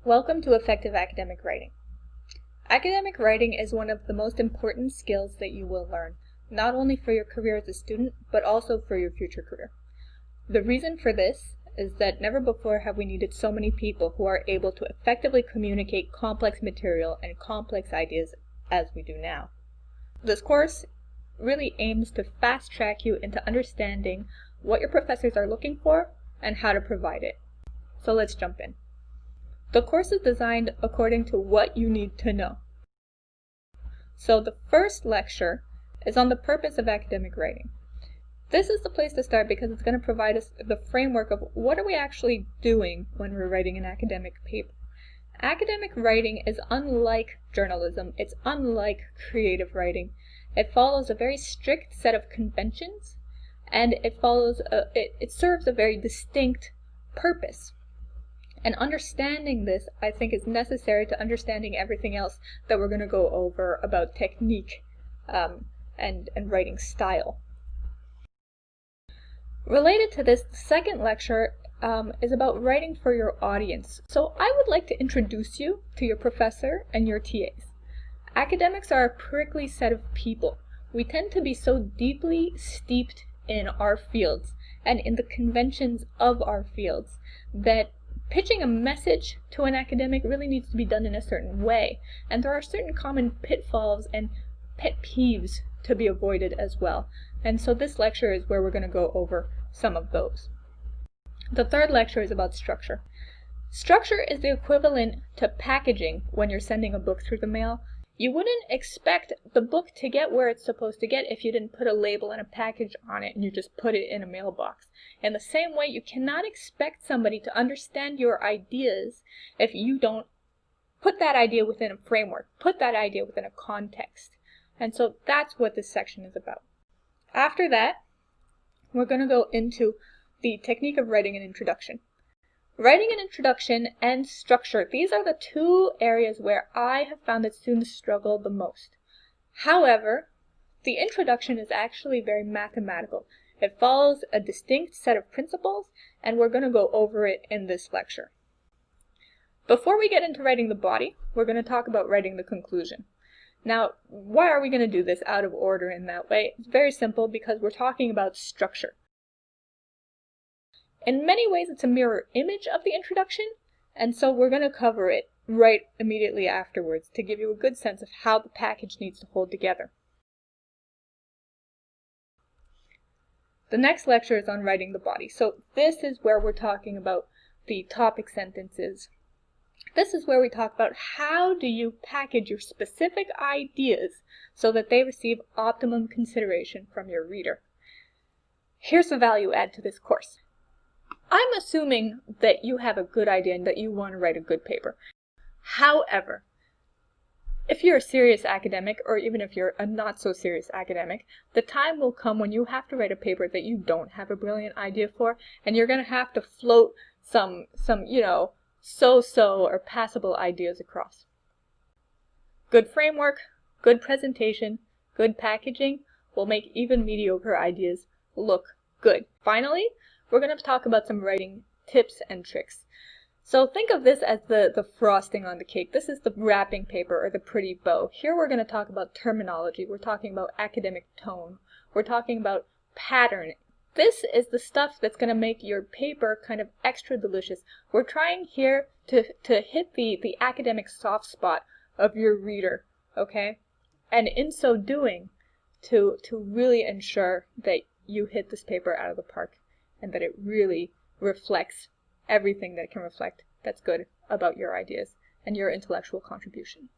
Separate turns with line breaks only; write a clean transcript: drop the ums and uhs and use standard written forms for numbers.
Welcome to Effective Academic Writing. Academic writing is one of the most important skills that you will learn, not only for your career as a student, but also for your future career. The reason for this is that never before have we needed so many people who are able to effectively communicate complex material and complex ideas as we do now. This course really aims to fast-track you into understanding what your professors are looking for and how to provide it. So let's jump in. The course is designed according to what you need to know. So the first lecture is on the purpose of academic writing. This is the place to start because it's going to provide us the framework of what are we actually doing when we're writing an academic paper. Academic writing is unlike journalism. It's unlike creative writing. It follows a very strict set of conventions, and it serves a very distinct purpose. And understanding this, I think, is necessary to understanding everything else that we're going to go over about technique and writing style. Related to this, the second lecture is about writing for your audience. So I would like to introduce you to your professor and your TAs. Academics are a prickly set of people. We tend to be so deeply steeped in our fields and in the conventions of our fields that pitching a message to an academic really needs to be done in a certain way, and there are certain common pitfalls and pet peeves to be avoided as well. And so this lecture is where we're going to go over some of those. The third lecture is about structure. Structure is the equivalent to packaging when you're sending a book through the mail. You wouldn't expect the book to get where it's supposed to get if you didn't put a label and a package on it and you just put it in a mailbox. In the same way, you cannot expect somebody to understand your ideas if you don't put that idea within a framework, put that idea within a context. And so that's what this section is about. After that, we're going to go into the technique of writing an introduction. Writing an introduction and structure, these are the two areas where I have found that students struggle the most. However, the introduction is actually very mathematical. It follows a distinct set of principles, and we're going to go over it in this lecture. Before we get into writing the body, we're going to talk about writing the conclusion. Now, why are we going to do this out of order in that way? It's very simple, because we're talking about structure. In many ways, it's a mirror image of the introduction, and so we're going to cover it right immediately afterwards to give you a good sense of how the package needs to hold together. The next lecture is on writing the body. So this is where we're talking about the topic sentences. This is where we talk about how do you package your specific ideas so that they receive optimum consideration from your reader. Here's the value add to this course. I'm assuming that you have a good idea and that you want to write a good paper. However, if you're a serious academic, or even if you're a not so serious academic, the time will come when you have to write a paper that you don't have a brilliant idea for, and you're going to have to float some so-so or passable ideas across. Good framework, good presentation, good packaging will make even mediocre ideas look good. Finally, we're going to talk about some writing tips and tricks. So think of this as the frosting on the cake. This is the wrapping paper or the pretty bow. Here we're going to talk about terminology. We're talking about academic tone. We're talking about pattern. This is the stuff that's going to make your paper kind of extra delicious. We're trying here to hit the academic soft spot of your reader, okay? And in so doing, to really ensure that you hit this paper out of the park, and that it really reflects everything that it can reflect that's good about your ideas and your intellectual contribution.